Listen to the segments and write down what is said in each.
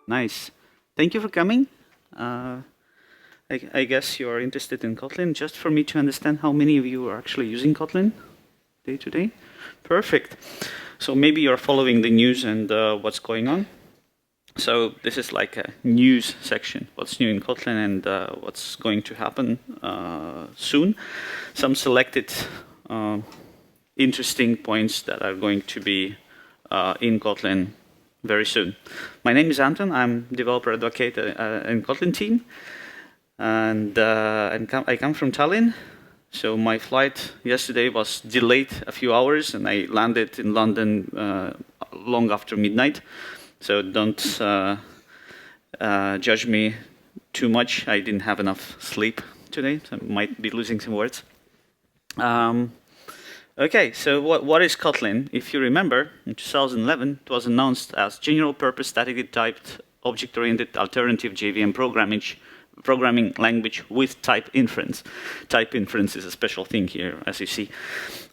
Nice. Thank you for coming. Uh, I guess you're interested in Kotlin. Just for me to understand how many of you are actually using Kotlin day to day. Perfect. So maybe you're following the news and what's going on. So this is like a news section. What's new in Kotlin and what's going to happen soon. Some selected interesting points that are going to be in Kotlin very soon. My name is Anton. I'm developer advocate in Kotlin team, and I come from Tallinn. So my flight yesterday was delayed a few hours, and I landed in London long after midnight. So don't judge me too much. I didn't have enough sleep today, so I might be losing some words. Okay, so what is Kotlin? If you remember, in 2011, it was announced as general-purpose statically typed object-oriented alternative JVM programming language with type inference. Type inference is a special thing here, as you see.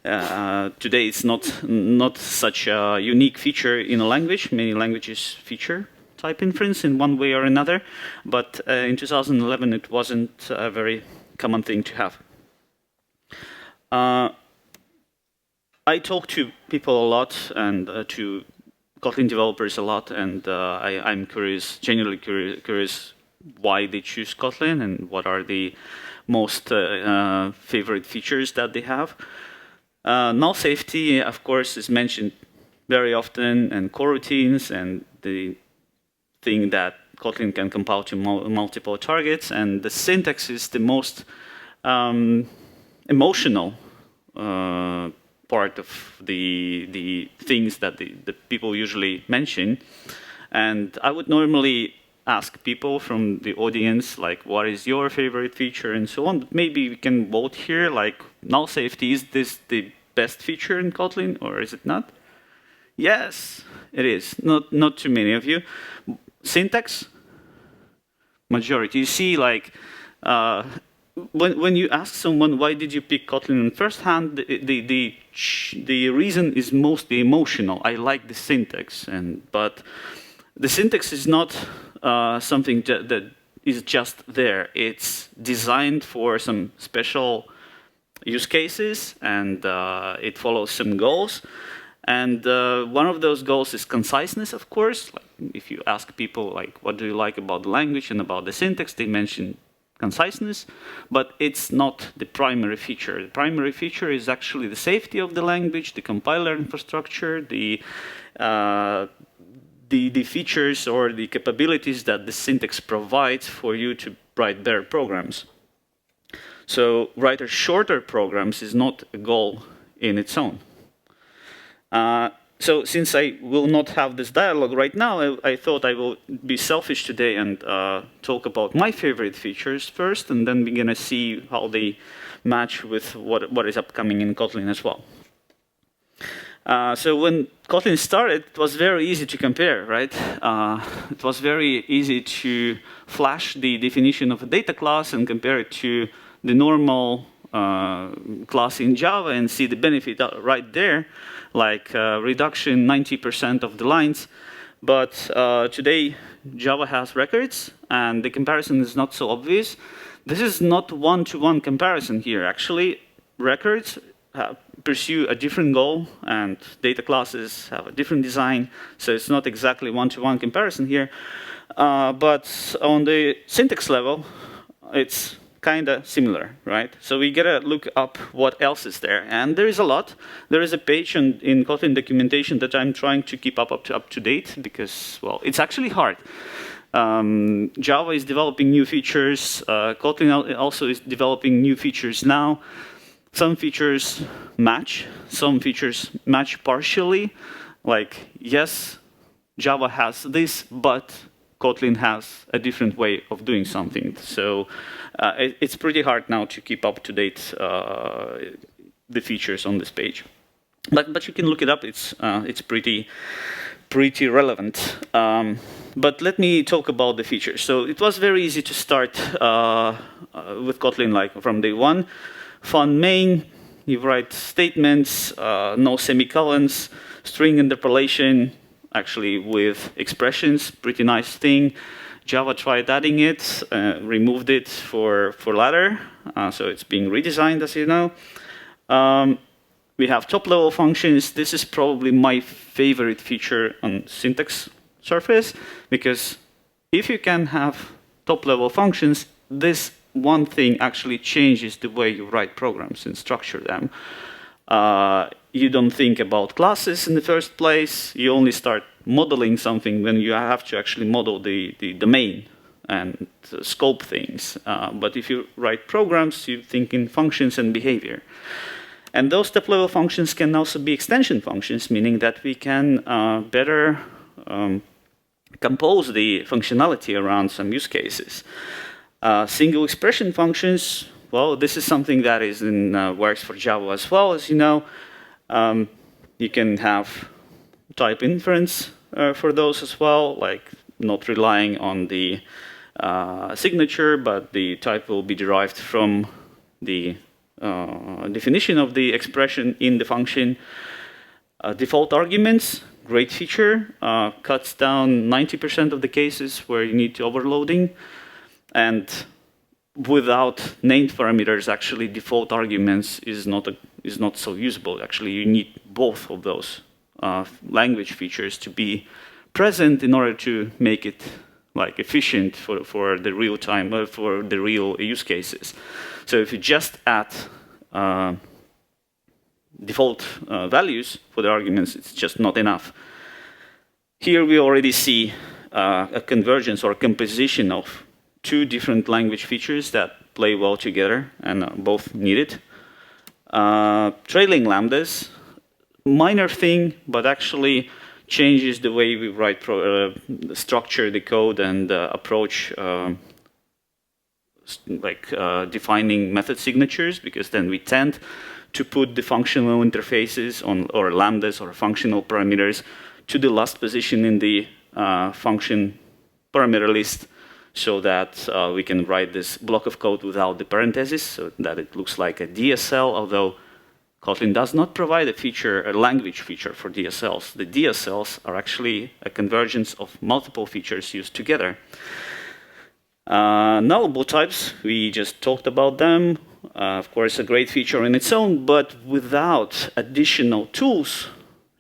Today, it's not such a unique feature in a language. Many languages feature type inference in one way or another, but in 2011, it wasn't a very common thing to have. I talk to people a lot and to Kotlin developers a lot, and I'm curious, genuinely curious why they choose Kotlin and what are the most favorite features that they have. Null safety, of course, is mentioned very often, and coroutines, and the thing that Kotlin can compile to multiple targets, and the syntax is the most emotional part of the things that the people usually mention. And I would normally ask people from the audience, like, what is your favorite feature and so on. But maybe we can vote here, like, null safety, is this the best feature in Kotlin or is it not? Yes, it is. Not too many of you. Syntax? Majority. You see, like, when you ask someone why did you pick Kotlin in first hand, the reason is mostly emotional. I like the syntax, but the syntax is not something that is just there. It's designed for some special use cases, and it follows some goals. And one of those goals is conciseness, of course. Like, if you ask people, like, what do you like about the language and about the syntax, they mention conciseness, but it's not the primary feature. The primary feature is actually the safety of the language, the compiler infrastructure, the features or the capabilities that the syntax provides for you to write better programs. So write shorter programs is not a goal in its own. So since I will not have this dialogue right now, I thought I will be selfish today and talk about my favorite features first, and then we're going to see how they match with what is upcoming in Kotlin as well. So when Kotlin started, it was very easy to compare, right? It was very easy to flash the definition of a data class and compare it to the normal class in Java and see the benefit right there, like reduction 90% of the lines. But today, Java has records, and the comparison is not so obvious. This is not one-to-one comparison here. Actually, records pursue a different goal, and data classes have a different design, so it's not exactly one-to-one comparison here. But on the syntax level, it's kind of similar, right? So we gotta look up what else is there, and there is a lot. There is a page in Kotlin documentation that I'm trying to keep up to date because, well, it's actually hard. Java is developing new features. Kotlin also is developing new features now. Some features match. Some features match partially. Like, yes, Java has this, but Kotlin has a different way of doing something. So it's pretty hard now to keep up to date the features on this page. But you can look it up. It's pretty relevant. But let me talk about the features. So it was very easy to start with Kotlin, like from day one. Fun main, you write statements, no semicolons, string interpolation, actually with expressions, pretty nice thing. Java tried adding it, removed it for ladder, so it's being redesigned, as you know. We have top-level functions. This is probably my favorite feature on syntax surface, because if you can have top-level functions, this one thing actually changes the way you write programs and structure them. You don't think about classes in the first place. You only start modeling something when you have to actually model the domain and scope things. But if you write programs, you think in functions and behavior. And those top-level functions can also be extension functions, meaning that we can better compose the functionality around some use cases. Single expression functions, well, this is something that is in works for Java as well, as you know. You can have type inference for those as well, like not relying on the signature, but the type will be derived from the definition of the expression in the function. Default arguments, great feature, cuts down 90% of the cases where you need to overloading. And without named parameters, actually, default arguments is not so usable. Actually, you need both of those language features to be present in order to make it like efficient for the real time, for the real use cases. So if you just add default values for the arguments, it's just not enough. Here we already see a convergence or a composition of two different language features that play well together and both needed. Trailing lambdas, minor thing, but actually changes the way we write, structure the code and approach defining method signatures, because then we tend to put the functional interfaces on, or lambdas or functional parameters to the last position in the function parameter list, so that we can write this block of code without the parentheses, so that it looks like a DSL, although Kotlin does not provide a language feature for DSLs. The DSLs are actually a convergence of multiple features used together. Nullable types, we just talked about them. Of course, a great feature in its own, but without additional tools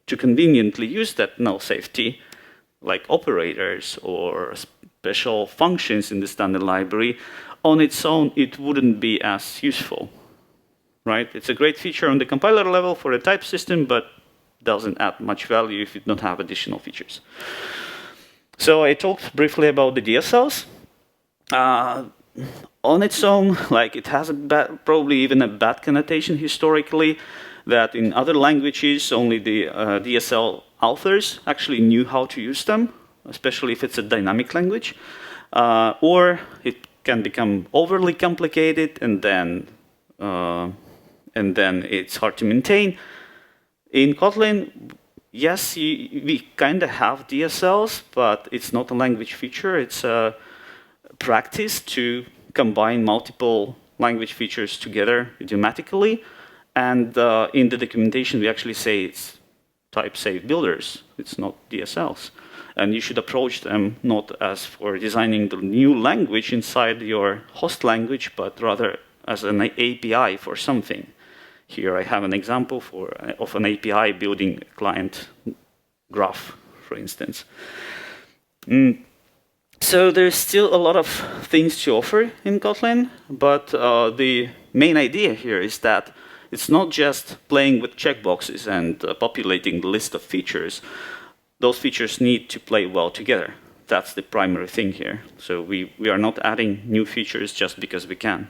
to conveniently use that null safety, like operators or special functions in the standard library, on its own, it wouldn't be as useful, right? It's a great feature on the compiler level for a type system, but doesn't add much value if you don't have additional features. So I talked briefly about the DSLs. On its own, like, it has probably even a bad connotation historically, that in other languages only the DSL authors actually knew how to use them, especially if it's a dynamic language, or it can become overly complicated and then it's hard to maintain. In Kotlin, yes, we kind of have DSLs, but it's not a language feature. It's a practice to combine multiple language features together idiomatically. And in the documentation, we actually say it's type-safe builders. It's not DSLs. And you should approach them not as for designing the new language inside your host language, but rather as an API for something. Here I have an example of an API building a client graph, for instance. So there's still a lot of things to offer in Kotlin, but the main idea here is that it's not just playing with checkboxes and populating the list of features. Those features need to play well together. That's the primary thing here. So we are not adding new features just because we can.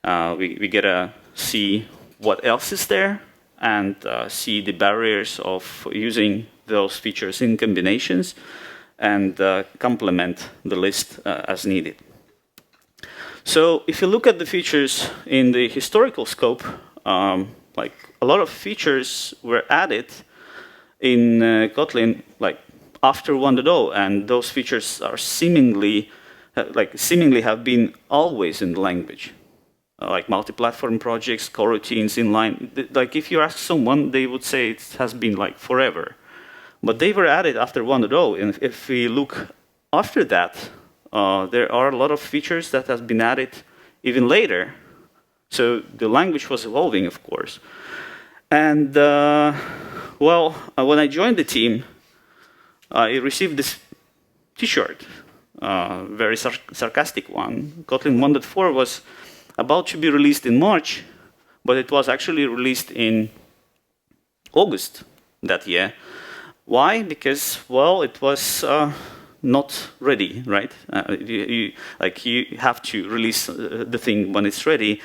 We gotta see what else is there and see the barriers of using those features in combinations and complement the list as needed. So if you look at the features in the historical scope, like a lot of features were added in Kotlin like after 1.0, and those features are seemingly have been always in the language. Like multi-platform projects, coroutines, inline. Like if you ask someone, they would say it has been like forever. But they were added after 1.0, and if we look after that, there are a lot of features that have been added even later. So the language was evolving, of course. And when I joined the team, I received this T-shirt, very sarcastic one. Kotlin 1.4 was about to be released in March, but it was actually released in August that year. Why? Because, well, it was not ready, right? You have to release the thing when it's ready.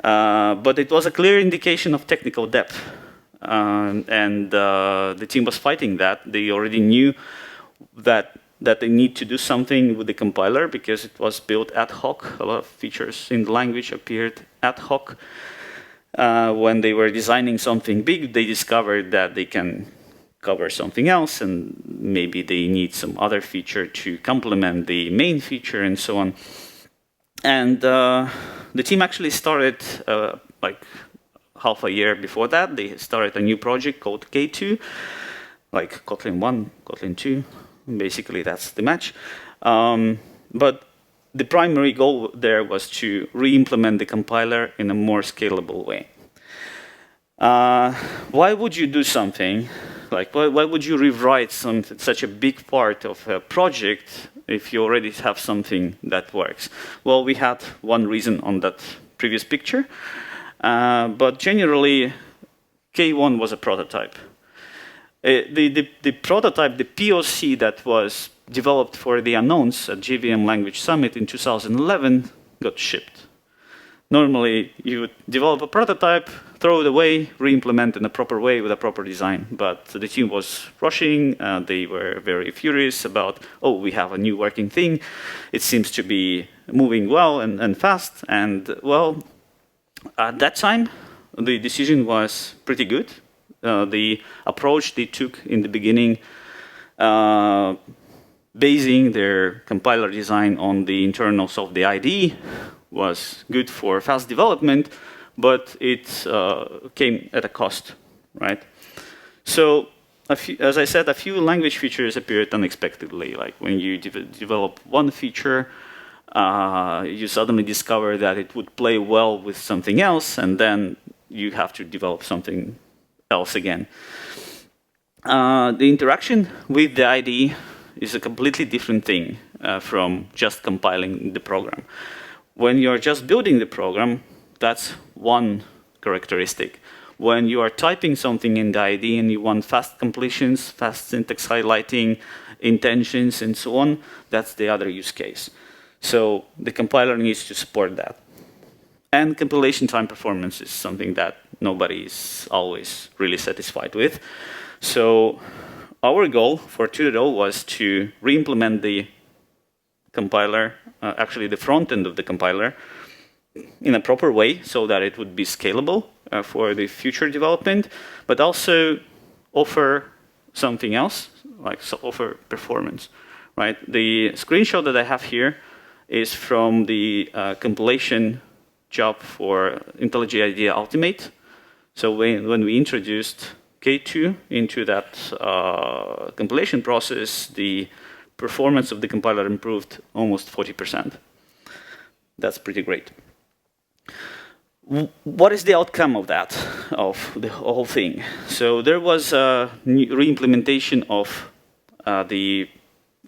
But it was a clear indication of technical depth. And the team was fighting that. They already knew that they need to do something with the compiler because it was built ad hoc. A lot of features in the language appeared ad hoc. When they were designing something big, they discovered that they can cover something else, and maybe they need some other feature to complement the main feature, and so on. And the team actually started like half a year before that. They started a new project called K2, like Kotlin 1, Kotlin 2. Basically, that's the match. But the primary goal there was to re-implement the compiler in a more scalable way. Why would you do something? Like, why would you rewrite such a big part of a project if you already have something that works? Well, we had one reason on that previous picture. But generally, K1 was a prototype. The prototype, the POC that was developed for the unknowns at JVM Language Summit in 2011 got shipped. Normally, you would develop a prototype, throw it away, re-implement in a proper way with a proper design. But the team was rushing. They were very furious about, oh, we have a new working thing. It seems to be moving well and fast. And, well, at that time, the decision was pretty good. The approach they took in the beginning, basing their compiler design on the internals of the IDE, was good for fast development, but it came at a cost, right? So, as I said, a few language features appeared unexpectedly. Like when you develop one feature, you suddenly discover that it would play well with something else, and then you have to develop something else again. The interaction with the IDE is a completely different thing from just compiling the program. When you're just building the program, that's one characteristic. When you are typing something in the IDE and you want fast completions, fast syntax highlighting, intentions, and so on, that's the other use case. So the compiler needs to support that. And compilation time performance is something that nobody is always really satisfied with. So our goal for 2.0 was to re-implement the compiler, actually the front end of the compiler, in a proper way so that it would be scalable for the future development, but also offer something else, like offer performance, right? The screenshot that I have here is from the compilation job for IntelliJ IDEA Ultimate. So when we introduced K2 into that compilation process, the performance of the compiler improved almost 40%. That's pretty great. What is the outcome of that, of the whole thing? So there was a re-implementation of the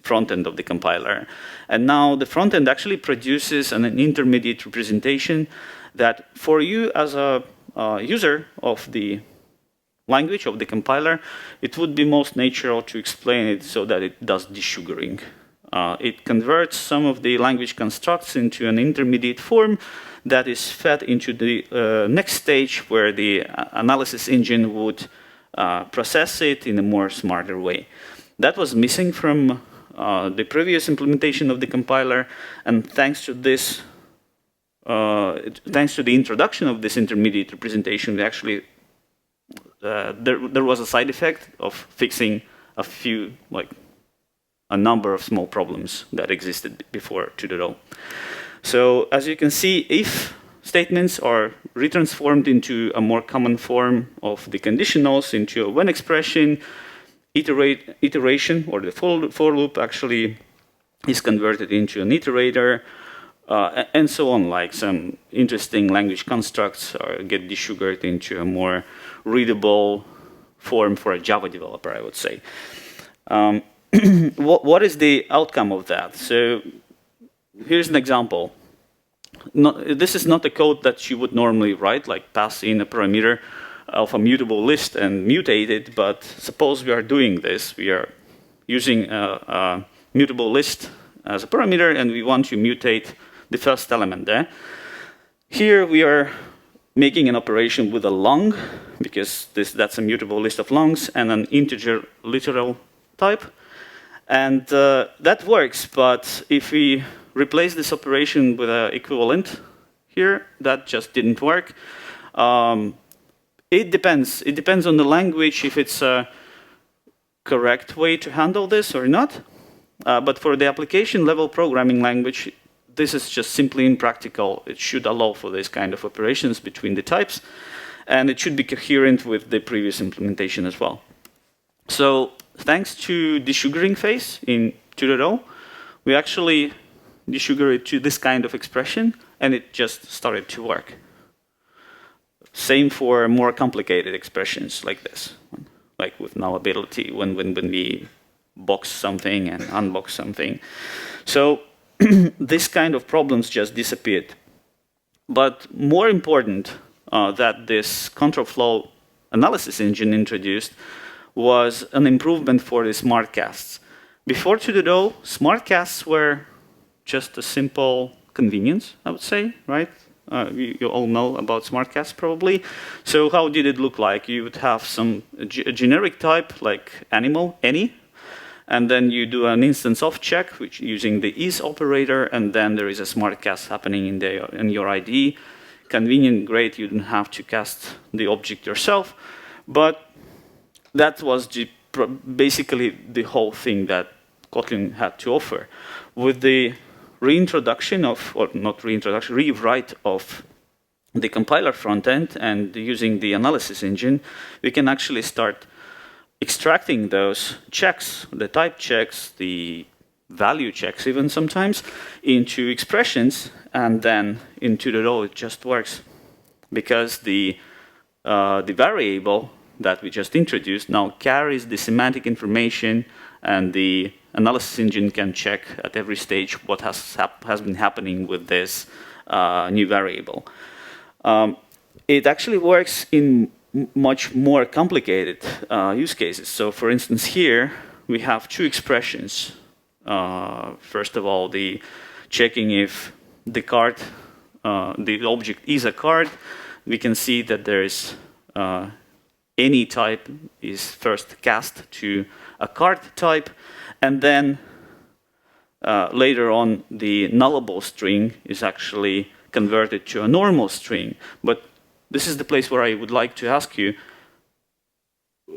front end of the compiler. And now the front end actually produces an intermediate representation that for you as a user of the language of the compiler, it would be most natural to explain it so that it does desugaring. It converts some of the language constructs into an intermediate form that is fed into the next stage where the analysis engine would process it in a more smarter way. That was missing from the previous implementation of the compiler, and thanks to this, thanks to the introduction of this intermediate representation, we actually there was a side effect of fixing a number of small problems that existed before 2.0. So as you can see, if statements are retransformed into a more common form of the conditionals, into a when expression, iteration, or the for loop actually is converted into an iterator, and so on. Like some interesting language constructs get desugared into a more readable form for a Java developer, I would say. What is the outcome of that? So here's an example. This is not a code that you would normally write, like pass in a parameter of a mutable list and mutate it, but suppose we are doing this. We are using a mutable list as a parameter, and we want to mutate the first element there. Here we are making an operation with a long, because that's a mutable list of longs, and an integer literal type. And that works, but if we replace this operation with an equivalent here, that just didn't work. It depends. It depends on the language if it's a correct way to handle this or not. But for the application level programming language, this is just simply impractical. It should allow for this kind of operations between the types, and it should be coherent with the previous implementation as well. So thanks to desugaring phase in 2.0, we actually desugar it to this kind of expression, and it just started to work. Same for more complicated expressions like this, like with nullability, when we box something and unbox something. So this kind of problems just disappeared. But more important that this control flow analysis engine introduced was an improvement for the smart casts. Before 2.0, smart casts were just a simple convenience, I would say, right? You all know about smart casts probably. So how did it look like? You would have a generic type like animal, any, and then you do an instance of check, which using the is operator, and then there is a smart cast happening in your IDE. Convenient, great, you don't have to cast the object yourself, but that was basically the whole thing that Kotlin had to offer. With the reintroduction of, or not reintroduction, rewrite of the compiler frontend and using the analysis engine, we can actually start extracting those checks, the type checks, the value checks even sometimes, into expressions, and then in 2.0 it just works. Because the variable that we just introduced now carries the semantic information, and the analysis engine can check at every stage what has been happening with this new variable. It actually works in much more complicated use cases. So for instance, here we have two expressions. First of all, the checking if the card, the object is a card. We can see that there is any type is first cast to a card type, and then later on the nullable string is actually converted to a normal string. But this is the place where I would like to ask you,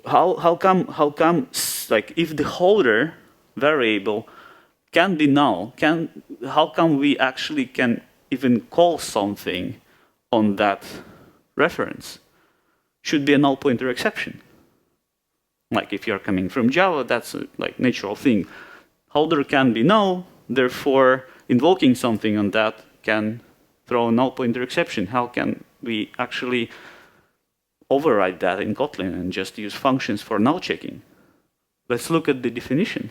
how come like if the holder variable can be null, how come we actually can even call something on that reference? Should be a null pointer exception. Like if you're coming from Java, that's a like natural thing. Holder can be null, therefore invoking something on that can throw a null pointer exception. How can we actually override that in Kotlin and just use functions for null checking? Let's look at the definition.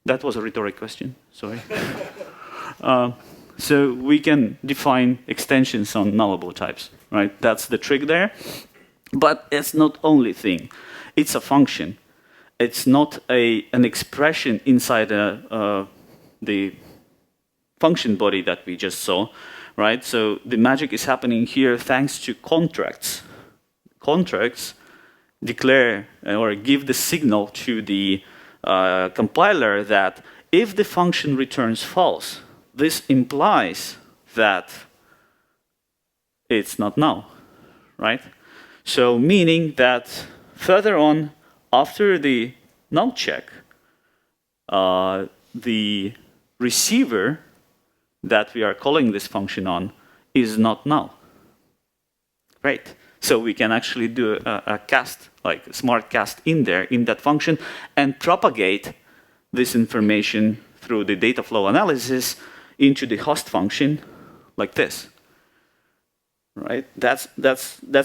That was a rhetoric question, sorry. So we can define extensions on nullable types, right? That's the trick there. But it's not only thing. It's a function. It's not an expression inside the function body that we just saw, right? So the magic is happening here thanks to contracts. Contracts declare or give the signal to the compiler that if the function returns false, this implies that it's not null, right? So meaning that further on, after the null check, the receiver that we are calling this function on is not null. Great. So we can actually do a cast, like a smart cast in there, in that function, and propagate this information through the data flow analysis into the host function like this. Right? That's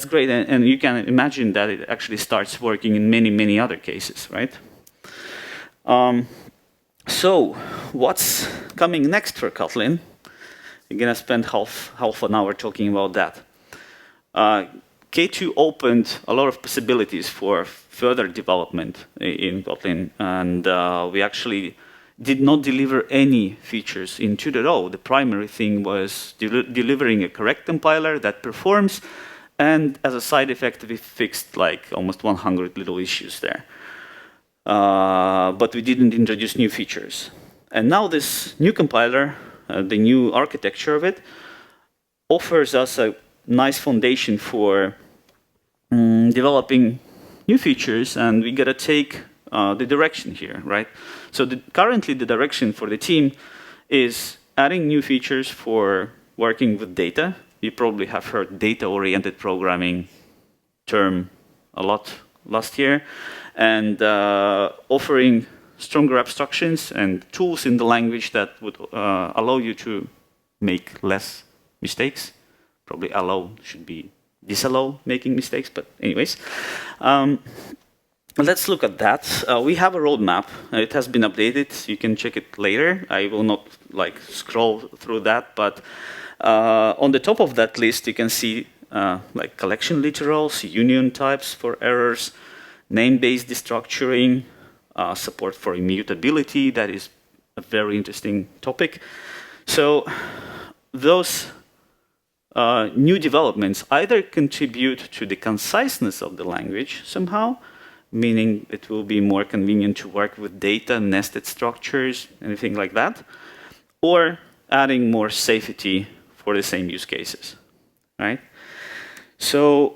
great, and you can imagine that it actually starts working in many other cases, right? So what's coming next for Kotlin? I'm gonna spend half an hour talking about that. K2 opened a lot of possibilities for further development in Kotlin, and we actually did not deliver any features in 2.0. The primary thing was delivering a correct compiler that performs, and as a side effect, we fixed like almost 100 little issues there. But we didn't introduce new features. And now this new compiler, the new architecture of it, offers us a nice foundation for developing new features, and we gotta take the direction here, right? So currently the direction for the team is adding new features for working with data. You probably have heard data-oriented programming term a lot last year, and offering stronger abstractions and tools in the language that would allow you to make less mistakes. Probably allow should be disallow making mistakes, but anyways. Let's look at that. We have a roadmap. It has been updated. You can check it later. I will not like scroll through that, but on the top of that list, you can see like collection literals, union types for errors, name-based destructuring, support for immutability. That is a very interesting topic. So those new developments either contribute to the conciseness of the language somehow, meaning it will be more convenient to work with data, nested structures, anything like that, or adding more safety for the same use cases, right? So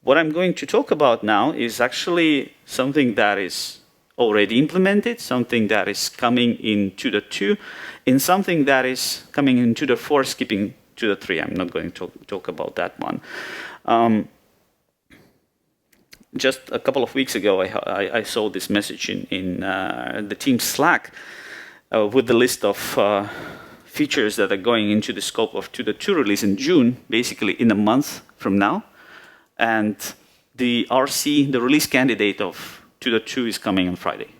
what I'm going to talk about now is actually something that is already implemented, something that is coming in 2.2, and something that is coming in 2.4, skipping 2.3. I'm not going to talk about that one. Just a couple of weeks ago, I saw this message in the team's Slack with the list of features that are going into the scope of 2.2 release in June, basically in a month from now. And the RC, the release candidate of 2.2 is coming on Friday.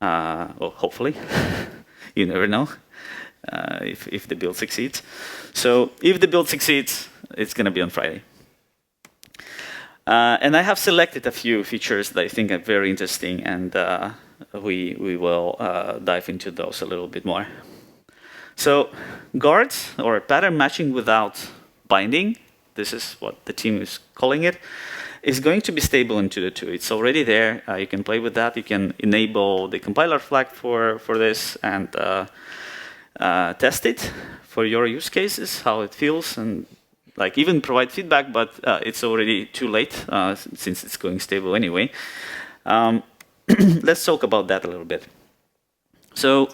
Well, hopefully. You never know if the build succeeds. So if the build succeeds, it's going to be on Friday. And I have selected a few features that I think are very interesting, and we will dive into those a little bit more. So guards, or pattern matching without binding, this is what the team is calling it, is going to be stable in 2.2. It's already there. You can play with that. You can enable the compiler flag for this and test it for your use cases, how it feels, and like even provide feedback, but it's already too late since it's going stable anyway. Let's talk about that a little bit. So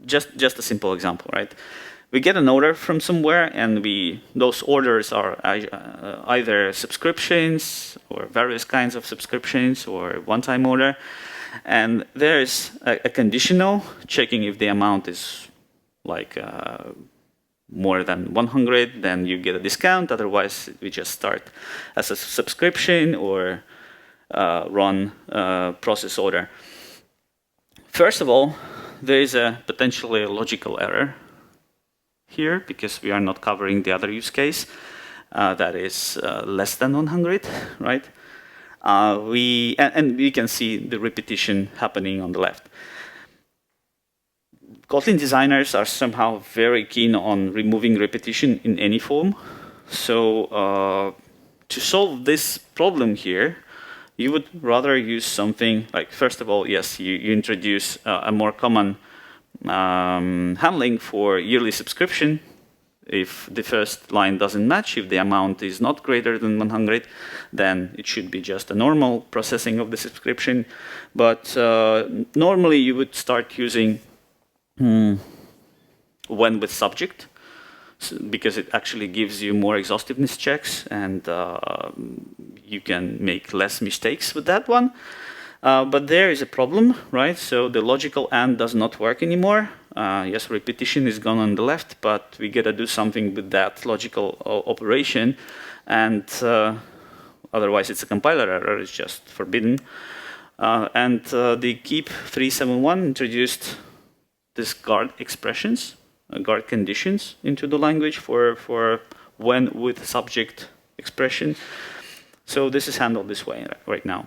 just a simple example, right? We get an order from somewhere, and those orders are either subscriptions or various kinds of subscriptions or one-time order. And there's a conditional checking if the amount is like more than 100, then you get a discount. Otherwise, we just start as a subscription or run process order. First of all, there is a potentially logical error here because we are not covering the other use case that is less than 100, right? And we can see the repetition happening on the left. Kotlin designers are somehow very keen on removing repetition in any form. So to solve this problem here, you would rather use something like, first of all, yes, you introduce a more common handling for yearly subscription. If the first line doesn't match, if the amount is not greater than 100, then it should be just a normal processing of the subscription. But normally you would start using when with subject. because it actually gives you more exhaustiveness checks, and you can make less mistakes with that one. But there is a problem, right? So the logical AND does not work anymore. Yes, repetition is gone on the left, but we gotta do something with that logical operation, and otherwise it's a compiler error, it's just forbidden. And the keep 371 introduced this guard expressions, guard conditions into the language for when with subject expression. So this is handled this way right now.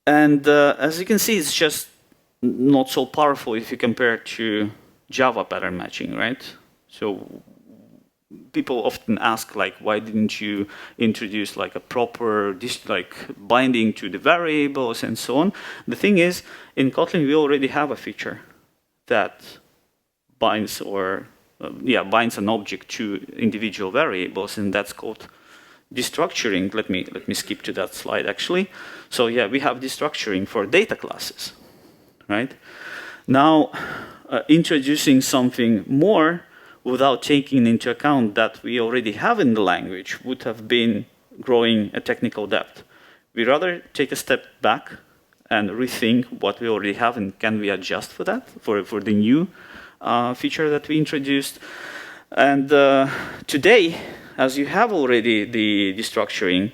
And as you can see, it's just not so powerful if you compare it to Java pattern matching, right? So people often ask, like, why didn't you introduce like a proper binding to the variables and so on? The thing is, in Kotlin, we already have a feature that binds binds an object to individual variables, and that's called destructuring. Let me skip to that slide actually. So yeah, we have destructuring for data classes, right? Now, introducing something more without taking into account that we already have in the language would have been growing a technical debt. We rather take a step back and rethink what we already have and can we adjust for that, for the new feature that we introduced. And today, as you have already the destructuring,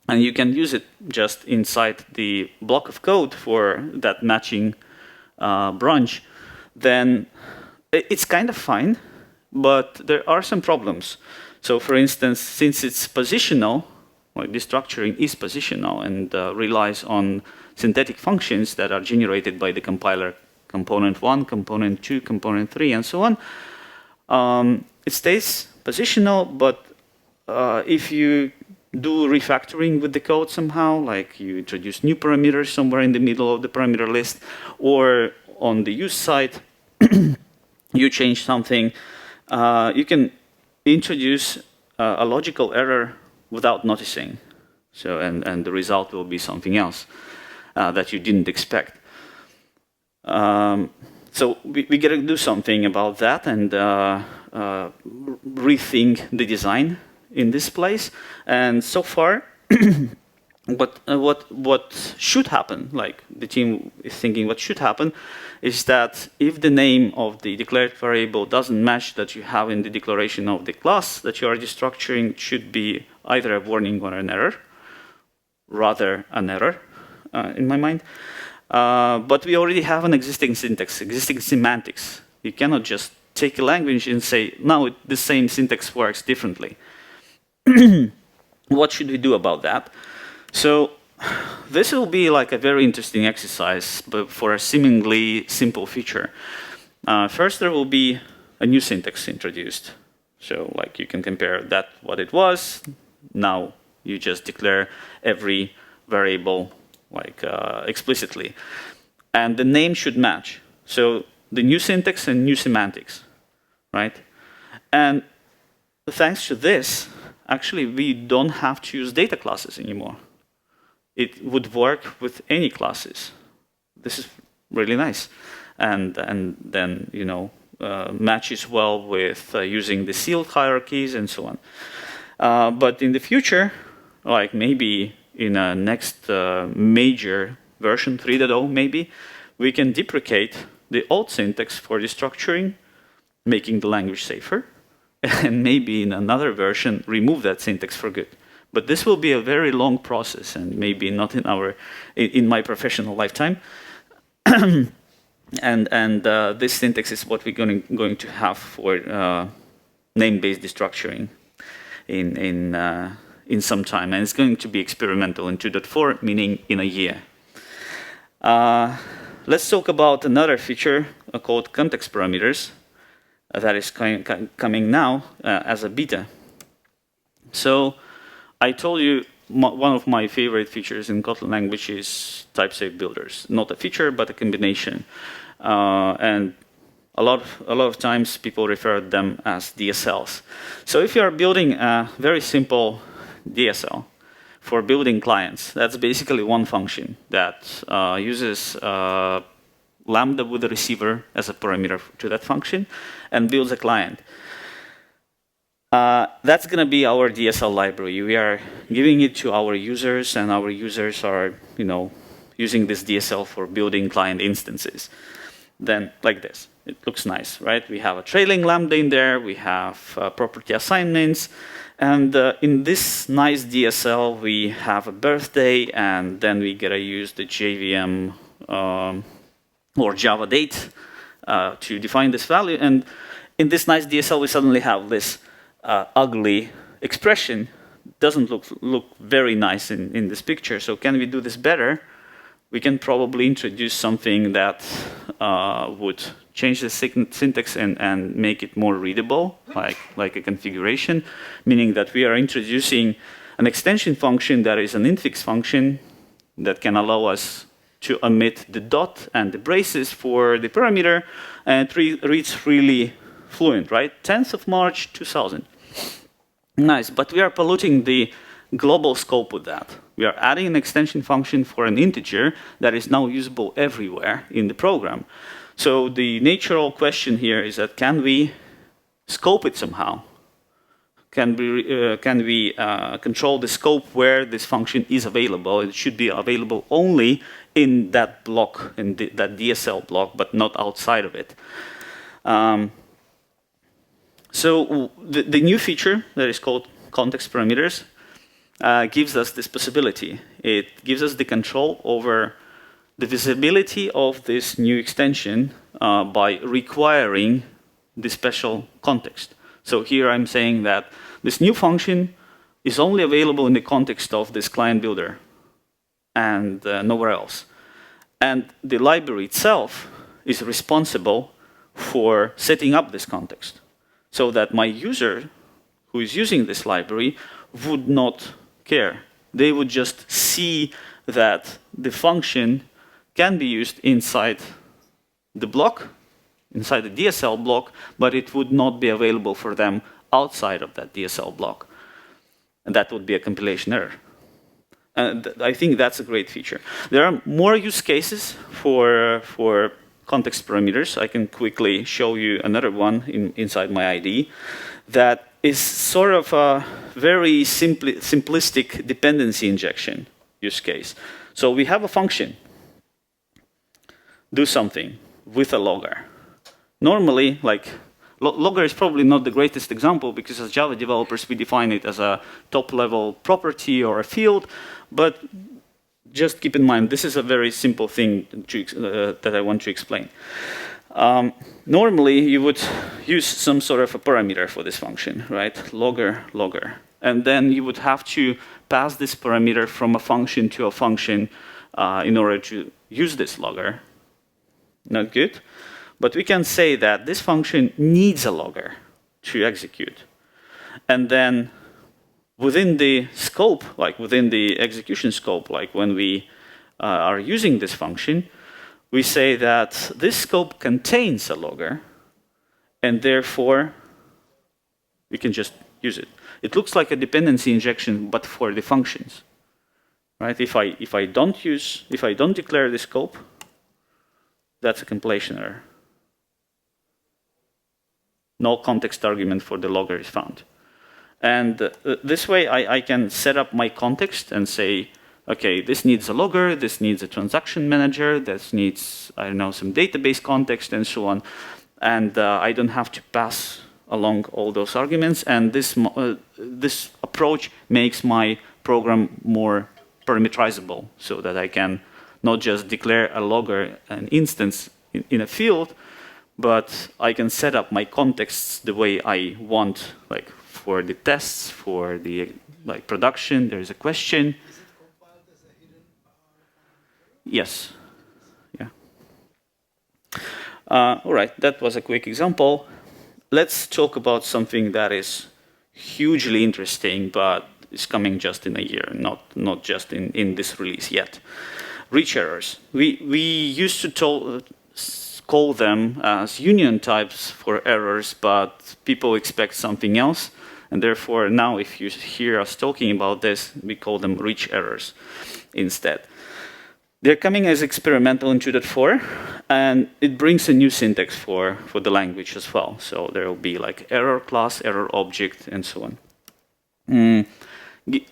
and you can use it just inside the block of code for that matching branch, then it's kind of fine, but there are some problems. So for instance, since it's positional, like destructuring is positional and relies on synthetic functions that are generated by the compiler, component 1, component 2, component 3, and so on, it stays positional, but if you do refactoring with the code somehow, like you introduce new parameters somewhere in the middle of the parameter list, or on the use side, you change something, you can introduce a logical error without noticing. So, and the result will be something else that you didn't expect. So we got to do something about that and rethink the design in this place. And so far, what should happen, like the team is thinking what should happen, is that if the name of the declared variable doesn't match that you have in the declaration of the class that you are destructuring, it should be either a warning or an error, rather an error in my mind. But we already have an existing syntax, existing semantics. You cannot just take a language and say, now the same syntax works differently. What should we do about that? So this will be like a very interesting exercise, but for a seemingly simple feature. First, there will be a new syntax introduced. So like you can compare that what it was. Now you just declare every variable like explicitly. And the name should match. So the new syntax and new semantics, right? And thanks to this, actually, we don't have to use data classes anymore. It would work with any classes. This is really nice. And then, you know, matches well with using the sealed hierarchies and so on. But in the future, like maybe in a next major version, 3.0 maybe, we can deprecate the old syntax for destructuring, making the language safer, and maybe in another version remove that syntax for good. But this will be a very long process, and maybe not in my professional lifetime. and this syntax is what we're going to have for name-based destructuring in some time, and it's going to be experimental in 2.4, meaning in a year. Let's talk about another feature called context parameters that is coming now as a beta. So I told you one of my favorite features in Kotlin language is type-safe builders. Not a feature, but a combination. And a lot of times people refer to them as DSLs. So if you are building a very simple DSL for building clients, that's basically one function that uses lambda with the receiver as a parameter to that function, and builds a client. That's going to be our DSL library. We are giving it to our users, and our users are, using this DSL for building client instances. Then, like this, it looks nice, right? We have a trailing lambda in there. We have property assignments, and in this nice DSL, we have a birthday, and then we gotta use the JVM or Java date to define this value. And in this nice DSL, we suddenly have this ugly expression. Doesn't look very nice in this picture. So can we do this better? We can probably introduce something that would change the syntax and make it more readable, like a configuration, meaning that we are introducing an extension function that is an infix function that can allow us to omit the dot and the braces for the parameter, and it reads really fluent, right? 10th of March, 2000. Nice, but we are polluting the global scope with that. We are adding an extension function for an integer that is now usable everywhere in the program. So the natural question here is that can we scope it somehow? Can we control the scope where this function is available? It should be available only in that block, in that DSL block, but not outside of it. So the new feature that is called context parameters gives us this possibility. It gives us the control over the visibility of this new extension by requiring the special context. So here I'm saying that this new function is only available in the context of this client builder and nowhere else. And the library itself is responsible for setting up this context, so that my user who is using this library would not care. They would just see that the function can be used inside the block, inside the DSL block, but it would not be available for them outside of that DSL block. And that would be a compilation error. And I think that's a great feature. There are more use cases for context parameters. I can quickly show you another one inside my IDE that is sort of a very simplistic dependency injection use case. So we have a function, do something with a logger. Normally, logger is probably not the greatest example because as Java developers, we define it as a top-level property or a field, but just keep in mind, this is a very simple thing that I want to explain. Normally, you would use some sort of a parameter for this function, right? Logger. And then you would have to pass this parameter from a function to a function in order to use this logger. Not good. But we can say that this function needs a logger to execute. And then within the scope, within the execution scope, when we are using this function, we say that this scope contains a logger, and therefore we can just use it. It looks like a dependency injection, but for the functions, right? If I don't declare the scope, that's a compilation error. No context argument for the logger is found. And this way, I can set up my context and say, okay, this needs a logger, this needs a transaction manager, this needs, I don't know, some database context and so on. And I don't have to pass along all those arguments. And this approach makes my program more parameterizable so that I can not just declare a logger, an instance in a field, but I can set up my contexts the way I want, for the tests, for the production, there's a question. Is it compiled as a hidden Yes. Yeah. All right, that was a quick example. Let's talk about something that is hugely interesting, but is coming just in a year, not just in this release yet. Reach errors. We used to call them as union types for errors, but people expect something else. And therefore, now if you hear us talking about this, we call them reach errors instead. They're coming as experimental in 2.4, and it brings a new syntax for the language as well. So there will be like error class, error object, and so on.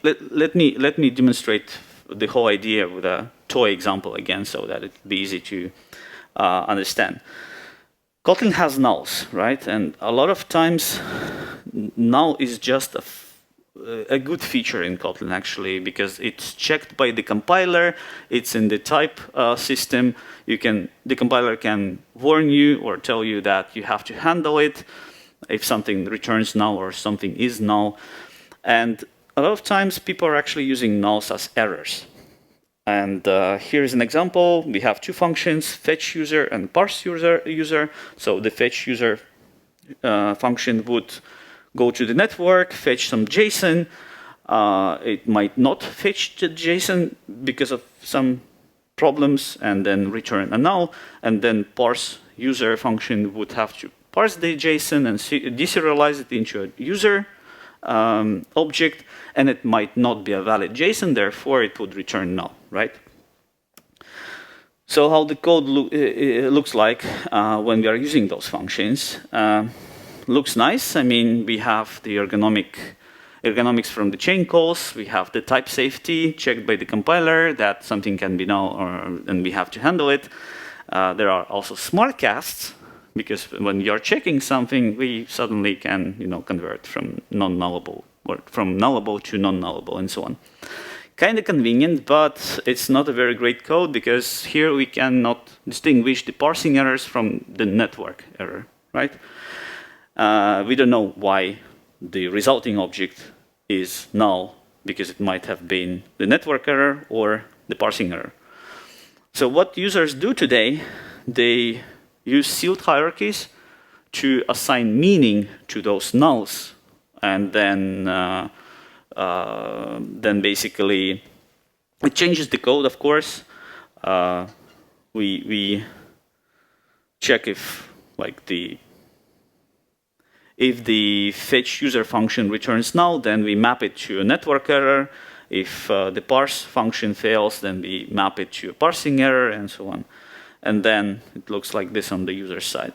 Let me demonstrate the whole idea with a toy example again, so that it'll be easy to understand. Kotlin has nulls, right? And a lot of times, null is just a good feature in Kotlin, actually, because it's checked by the compiler. It's in the type system. The compiler can warn you or tell you that you have to handle it if something returns null or something is null. And a lot of times, people are actually using nulls as errors. And here's an example. We have two functions, fetch user and parse user. So the fetch user function would go to the network, fetch some JSON. It might not fetch the JSON because of some problems, and then return a null. And then parse user function would have to parse the JSON and deserialize it into a user object, and it might not be a valid JSON, therefore it would return null, right? So how the code looks like when we are using those functions. Looks nice. I mean, we have the ergonomics from the chain calls. We have the type safety checked by the compiler that something can be null, and we have to handle it. There are also smart casts, because when you're checking something, we suddenly can convert from non-nullable or from nullable to non-nullable and so on. Kind of convenient, but it's not a very great code, because here we cannot distinguish the parsing errors from the network error, right? We don't know why the resulting object is null, because it might have been the network error or the parsing error. So what users do today, they use sealed hierarchies to assign meaning to those nulls, and then basically it changes the code, of course. We check if the fetch user function returns null, then we map it to a network error. If the parse function fails, then we map it to a parsing error, and so on. And then it looks like this on the user side.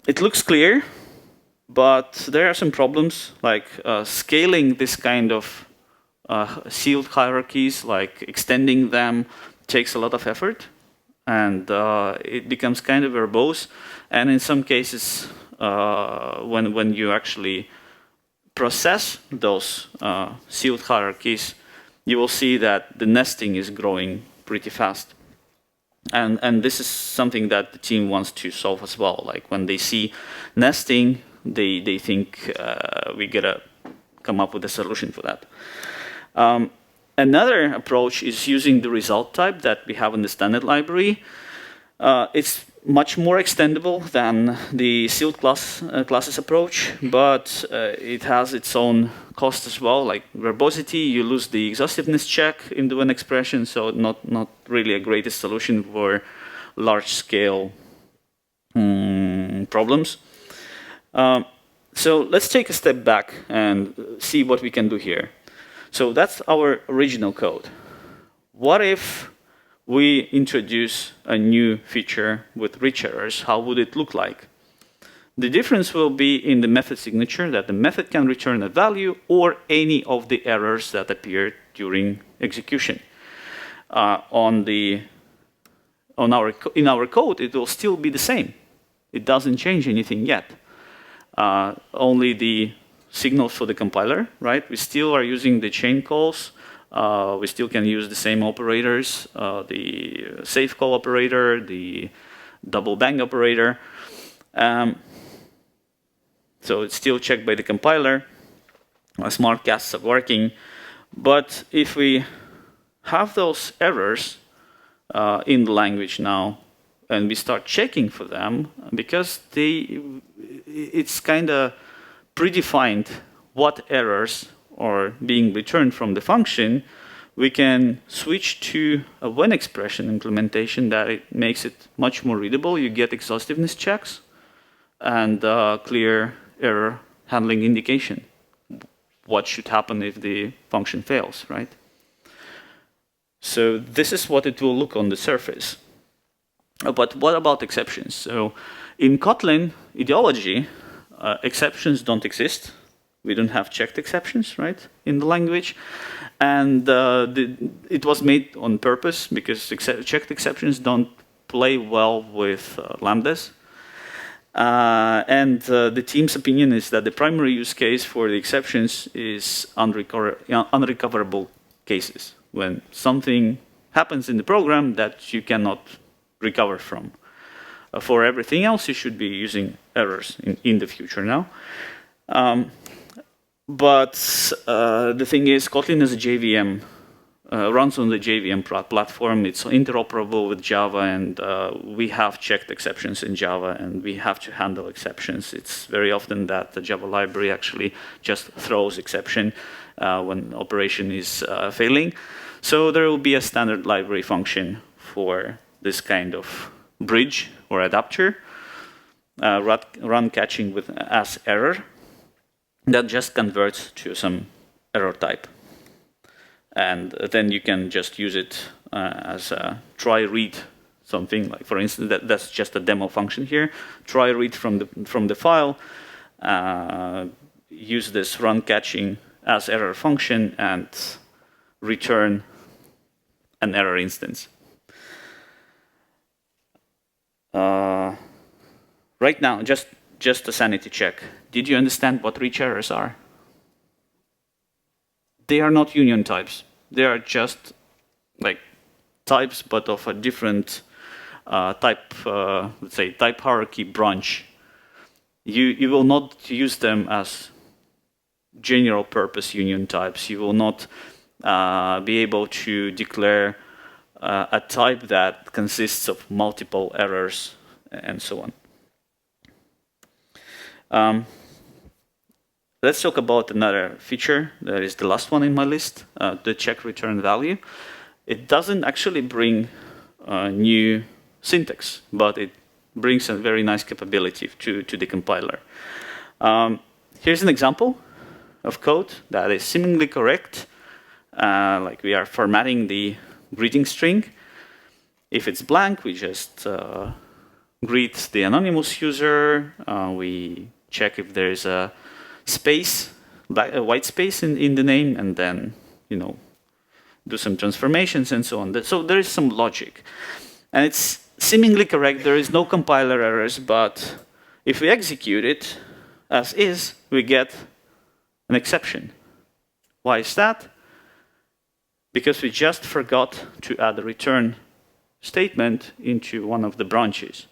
It looks clear, but there are some problems, like scaling this kind of sealed hierarchies, like extending them, takes a lot of effort, and it becomes kind of verbose. And in some cases, when you actually process those sealed hierarchies, you will see that the nesting is growing pretty fast. And this is something that the team wants to solve as well. Like when they see nesting, they think we gotta come up with a solution for that. Another approach is using the result type that we have in the standard library. It's much more extendable than the sealed classes approach, but it has its own cost as well, like verbosity. You lose the exhaustiveness check into an expression, so not really a greatest solution for large-scale problems. So let's take a step back and see what we can do here. So that's our original code. What if we introduce a new feature with rich errors? How would it look like? The difference will be in the method signature, that the method can return a value or any of the errors that appear during execution. In our code, it will still be the same. It doesn't change anything yet. Only the signals for the compiler, right? We still are using the chain calls. We still can use the same operators, the safe call operator, the double bang operator. So it's still checked by the compiler. Smart casts are working. But if we have those errors in the language now, and we start checking for them, because it's kind of predefined what errors are being returned from the function, we can switch to a when expression implementation that it makes it much more readable. You get exhaustiveness checks and clear error handling indication. What should happen if the function fails, right? So this is what it will look on the surface. But what about exceptions? So in Kotlin ideology, exceptions don't exist. We don't have checked exceptions, right, in the language. And it was made on purpose because checked exceptions don't play well with lambdas. And the team's opinion is that the primary use case for the exceptions is unrecoverable cases, when something happens in the program that you cannot recover from. For everything else, you should be using errors in the future now. But the thing is, Kotlin is a JVM, runs on the JVM platform. It's interoperable with Java, and we have checked exceptions in Java, and we have to handle exceptions. It's very often that the Java library actually just throws exception when operation is failing. So there will be a standard library function for this kind of bridge or adapter, run catching with as error, that just converts to some error type. And then you can just use it as a try read something. Like for instance, that's just a demo function here. Try read from the file, use this run catching as error function, and return an error instance. Right now, just a sanity check. Did you understand what reach errors are? They are not union types. They are just like types, but of a different type, let's say, type hierarchy branch. You will not use them as general purpose union types. You will not be able to declare a type that consists of multiple errors and so on. Let's talk about another feature. That is the last one in my list, the check return value. It doesn't actually bring new syntax, but it brings a very nice capability to the compiler. Here's an example of code that is seemingly correct. Like we are formatting the greeting string. If it's blank, we just greet the anonymous user. We check if there's a space, a white space in the name, and then do some transformations and so on. So there is some logic, and it's seemingly correct. There is no compiler errors, but if we execute it as is, we get an exception. Why is that? Because we just forgot to add a return statement into one of the branches.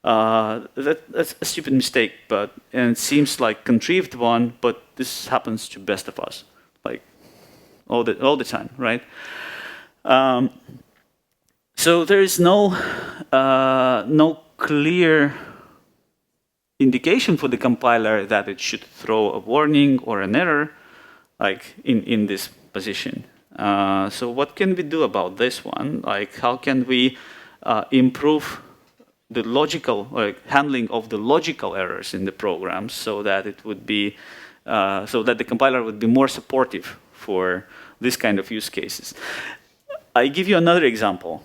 That's a stupid mistake, and it seems like contrived one, but this happens to best of us, like all the time, right? So there is no clear indication for the compiler that it should throw a warning or an error, like in this position. So what can we do about this one? Like, how can we improve the logical handling of the logical errors in the program so that it would be so that the compiler would be more supportive for this kind of use cases? I give you another example.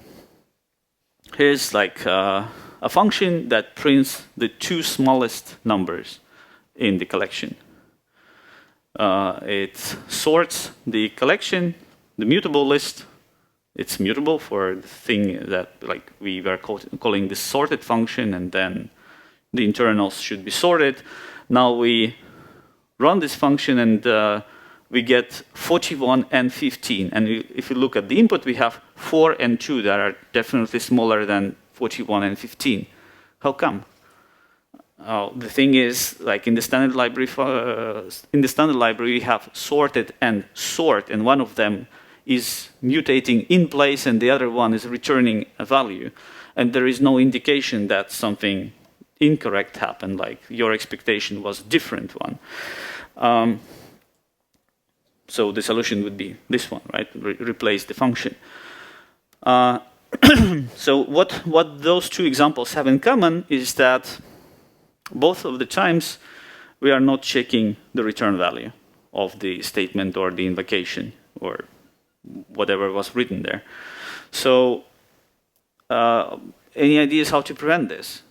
Here's like a function that prints the two smallest numbers in the collection. It sorts the collection, the mutable list. It's mutable for the thing that like we were calling the sorted function, and then the internals should be sorted. Now we run this function, and we get 41 and 15. And if you look at the input, we have 4 and 2 that are definitely smaller than 41 and 15. How come? The thing is, like in the standard library, we have sorted and sort, and one of them is mutating in place, and the other one is returning a value. And there is no indication that something incorrect happened, like your expectation was a different one. So the solution would be this one, right? Replace the function. So what those two examples have in common is that both of the times we are not checking the return value of the statement or the invocation or whatever was written there. So any ideas how to prevent this?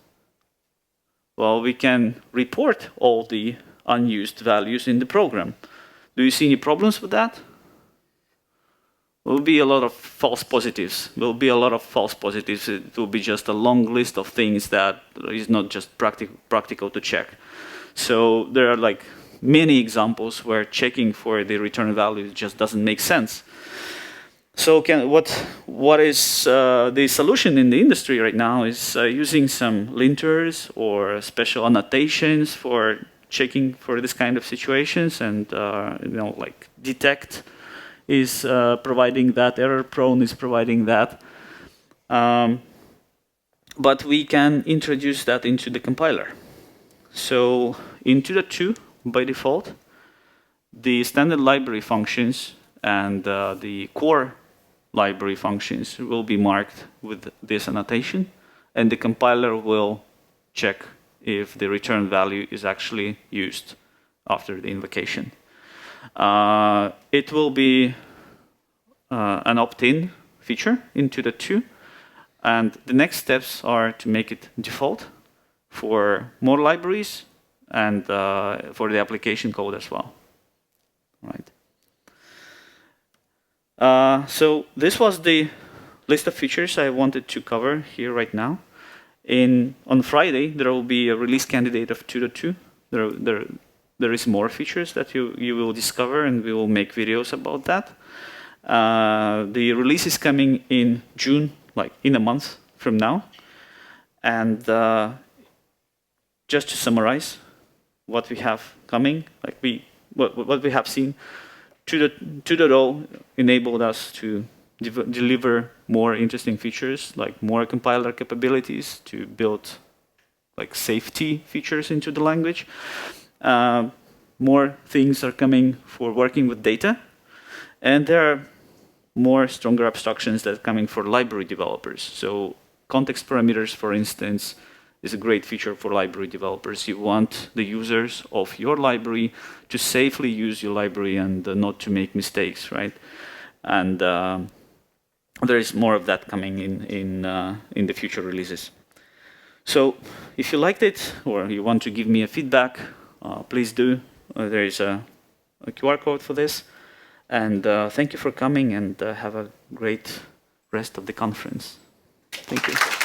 Well, we can report all the unused values in the program. Do you see any problems with that? There will be a lot of false positives. There will be a lot of false positives. It will be just a long list of things that is not just practical to check. So there are like many examples where checking for the return value just doesn't make sense. So what is the solution in the industry right now is using some linters or special annotations for checking for this kind of situations, and like detect is providing that, error prone is providing that. But we can introduce that into the compiler. So in 2.2, by default, the standard library functions and the core library functions will be marked with this annotation, and the compiler will check if the return value is actually used after the invocation. It will be an opt-in feature into the 2, and the next steps are to make it default for more libraries and for the application code as well. Right. So this was the list of features I wanted to cover here right now. On Friday, there will be a release candidate of 2.2. There is more features that you will discover, and we will make videos about that. The release is coming in June, like in a month from now. And just to summarize what we have coming, like what we have seen, 2.0 enabled us to deliver more interesting features, like more compiler capabilities to build like safety features into the language. More things are coming for working with data, and there are more stronger abstractions that are coming for library developers. So context parameters, for instance, is a great feature for library developers. You want the users of your library to safely use your library and not to make mistakes, right? And there is more of that coming in the future releases. So if you liked it or you want to give me a feedback, please do. There is a QR code for this. And thank you for coming, and have a great rest of the conference. Thank you.